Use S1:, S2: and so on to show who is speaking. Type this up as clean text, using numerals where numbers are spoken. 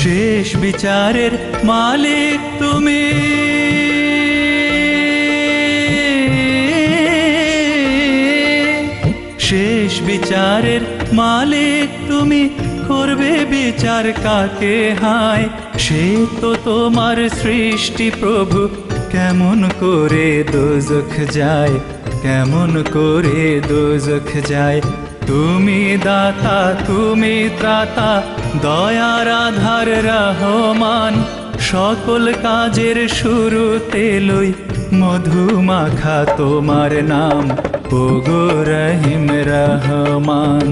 S1: শেষ বিচারের মালিক তুমি, শেষ বিচারের মালিক তুমি, করবে বিচার কাকে হায়? সে তো তোমার সৃষ্টি প্রভু, কেমন করে দোজখ যায়, কেমন করে দোজখ যায়। তুমি দাতা, তুমি ত্রাতা, দয়ার আধার রহমান, সকল কাজের শুরুতে লই মধুমাখা তোমার নাম, ওগো রহিম রহমান।